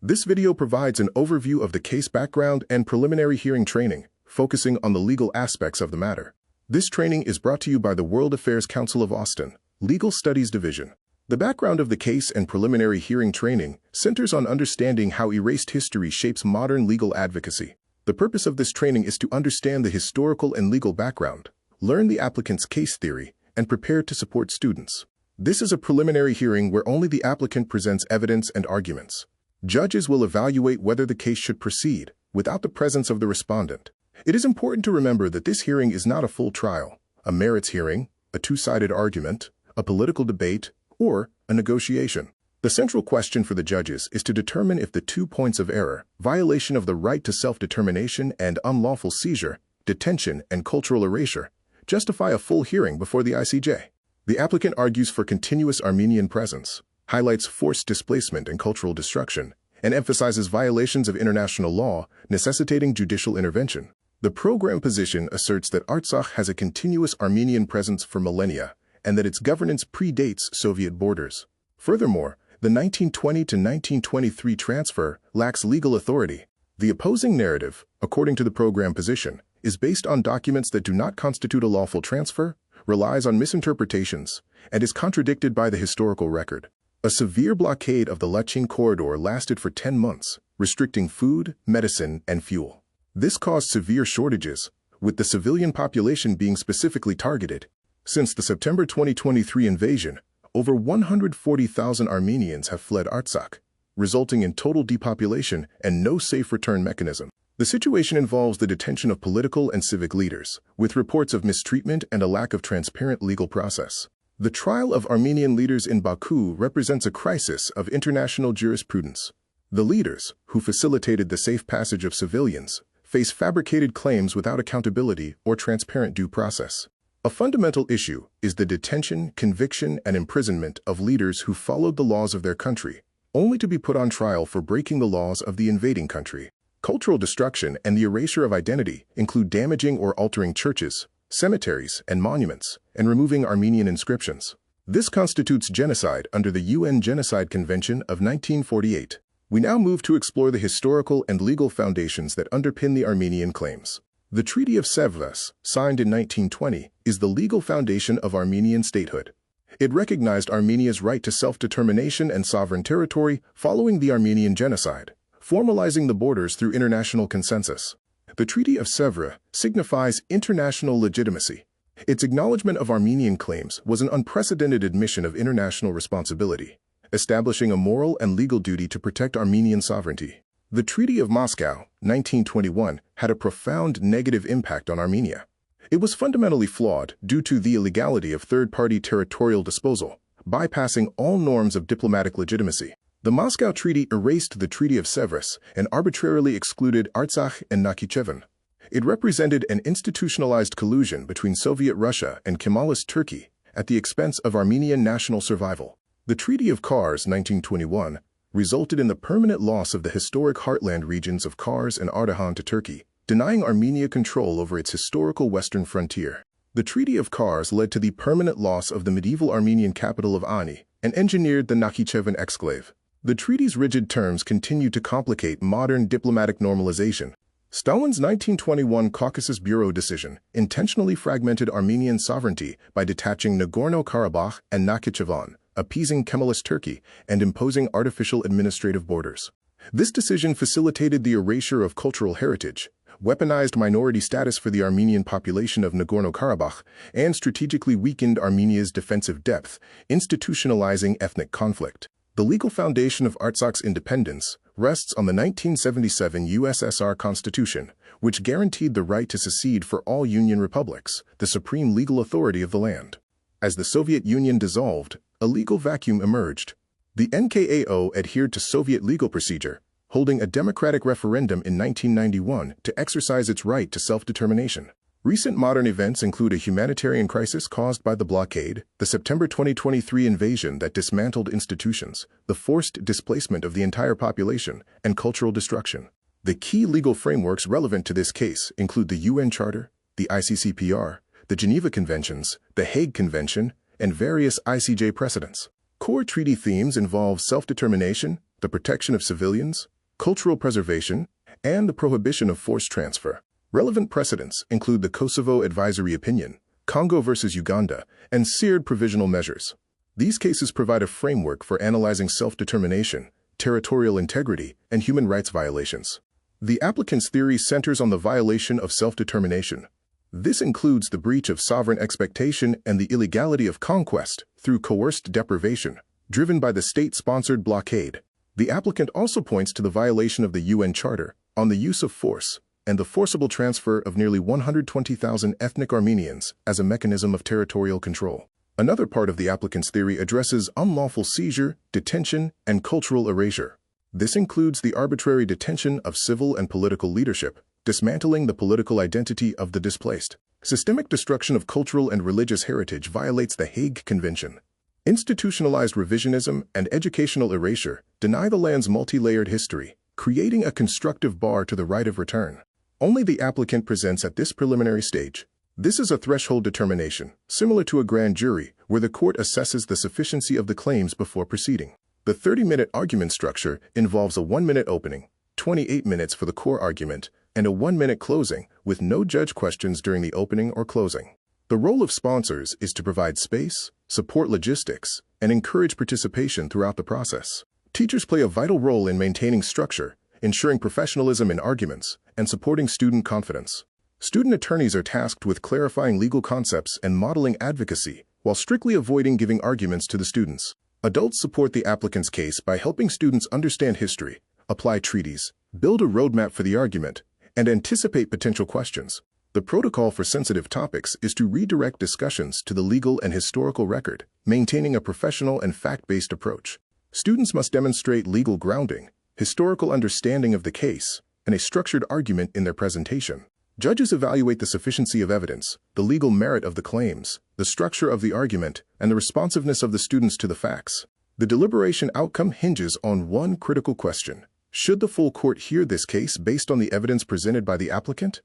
This video provides an overview of the case background and preliminary hearing training, focusing on the legal aspects of the matter. This training is brought to you by the World Affairs Council of Austin, Legal Studies Division. The background of the case and preliminary hearing training centers on understanding how erased history shapes modern legal advocacy. The purpose of this training is to understand the historical and legal background, learn the applicant's case theory, and prepare to support students. This is a preliminary hearing where only the applicant presents evidence and arguments. Judges will evaluate whether the case should proceed without the presence of the respondent. It is important to remember that this hearing is not a full trial, a merits hearing, a two-sided argument, a political debate, or a negotiation. The central question for the judges is to determine if the 2 points of error, violation of the right to self-determination and unlawful seizure, detention, and cultural erasure, justify a full hearing before the ICJ. The applicant argues for continuous Armenian presence, highlights forced displacement and cultural destruction, and emphasizes violations of international law necessitating judicial intervention. The program position asserts that Artsakh has a continuous Armenian presence for millennia and that its governance predates Soviet borders. Furthermore, the 1920 to 1923 transfer lacks legal authority. The opposing narrative, according to the program position, is based on documents that do not constitute a lawful transfer, relies on misinterpretations, and is contradicted by the historical record. A severe blockade of the Lachin corridor lasted for 10 months, restricting food, medicine, and fuel. This caused severe shortages, with the civilian population being specifically targeted. Since the September 2023 invasion, over 140,000 Armenians have fled Artsakh, resulting in total depopulation and no safe return mechanism. The situation involves the detention of political and civic leaders, with reports of mistreatment and a lack of transparent legal process. The trial of Armenian leaders in Baku represents a crisis of international jurisprudence. The leaders, who facilitated the safe passage of civilians, face fabricated claims without accountability or transparent due process. A fundamental issue is the detention, conviction, and imprisonment of leaders who followed the laws of their country, only to be put on trial for breaking the laws of the invading country. Cultural destruction and the erasure of identity include damaging or altering churches, cemeteries, and monuments, and removing Armenian inscriptions. This constitutes genocide under the UN Genocide Convention of 1948. We now move to explore the historical and legal foundations that underpin the Armenian claims. The Treaty of Sèvres, signed in 1920, is the legal foundation of Armenian statehood. It recognized Armenia's right to self-determination and sovereign territory following the Armenian genocide, formalizing the borders through international consensus. The Treaty of Sèvres signifies international legitimacy. Its acknowledgement of Armenian claims was an unprecedented admission of international responsibility, establishing a moral and legal duty to protect Armenian sovereignty. The Treaty of Moscow, 1921, had a profound negative impact on Armenia. It was fundamentally flawed due to the illegality of third-party territorial disposal, bypassing all norms of diplomatic legitimacy. The Moscow Treaty erased the Treaty of Sèvres and arbitrarily excluded Artsakh and Nakhichevan. It represented an institutionalized collusion between Soviet Russia and Kemalist Turkey at the expense of Armenian national survival. The Treaty of Kars, 1921, resulted in the permanent loss of the historic heartland regions of Kars and Ardahan to Turkey, denying Armenia control over its historical western frontier. The Treaty of Kars led to the permanent loss of the medieval Armenian capital of Ani and engineered the Nakhichevan exclave. The treaty's rigid terms continued to complicate modern diplomatic normalization. Stalin's 1921 Caucasus Bureau decision intentionally fragmented Armenian sovereignty by detaching Nagorno-Karabakh and Nakhichevan, appeasing Kemalist Turkey, and imposing artificial administrative borders. This decision facilitated the erasure of cultural heritage, weaponized minority status for the Armenian population of Nagorno-Karabakh, and strategically weakened Armenia's defensive depth, institutionalizing ethnic conflict. The legal foundation of Artsakh's independence rests on the 1977 USSR Constitution, which guaranteed the right to secede for all Union republics, the supreme legal authority of the land. As the Soviet Union dissolved, a legal vacuum emerged. The NKAO adhered to Soviet legal procedure, holding a democratic referendum in 1991 to exercise its right to self-determination. Recent modern events include a humanitarian crisis caused by the blockade, the September 2023 invasion that dismantled institutions, the forced displacement of the entire population, and cultural destruction. The key legal frameworks relevant to this case include the UN Charter, the ICCPR, the Geneva Conventions, the Hague Convention, and various ICJ precedents. Core treaty themes involve self-determination, the protection of civilians, cultural preservation, and the prohibition of forced transfer. Relevant precedents include the Kosovo Advisory Opinion, Congo versus Uganda, and SEERD provisional measures. These cases provide a framework for analyzing self-determination, territorial integrity, and human rights violations. The applicant's theory centers on the violation of self-determination. This includes the breach of sovereign expectation and the illegality of conquest through coerced deprivation, driven by the state-sponsored blockade. The applicant also points to the violation of the UN Charter on the use of force and the forcible transfer of nearly 120,000 ethnic Armenians as a mechanism of territorial control. Another part of the applicant's theory addresses unlawful seizure, detention, and cultural erasure. This includes the arbitrary detention of civil and political leadership, dismantling the political identity of the displaced. Systemic destruction of cultural and religious heritage violates the Hague Convention. Institutionalized revisionism and educational erasure deny the land's multi-layered history, creating a constructive bar to the right of return. Only the applicant presents at this preliminary stage. This is a threshold determination, similar to a grand jury, where the court assesses the sufficiency of the claims before proceeding. The 30-minute argument structure involves a 1-minute opening, 28 minutes for the core argument, and a 1-minute closing, with no judge questions during the opening or closing. The role of sponsors is to provide space, support logistics, and encourage participation throughout the process. Teachers play a vital role in maintaining structure, ensuring professionalism in arguments, and supporting student confidence. Student attorneys are tasked with clarifying legal concepts and modeling advocacy, while strictly avoiding giving arguments to the students. Adults support the applicant's case by helping students understand history, apply treaties, build a roadmap for the argument, and anticipate potential questions. The protocol for sensitive topics is to redirect discussions to the legal and historical record, maintaining a professional and fact-based approach. Students must demonstrate legal grounding, historical understanding of the case, and a structured argument in their presentation. Judges evaluate the sufficiency of evidence, the legal merit of the claims, the structure of the argument, and the responsiveness of the students to the facts. The deliberation outcome hinges on one critical question: should the full court hear this case based on the evidence presented by the applicant?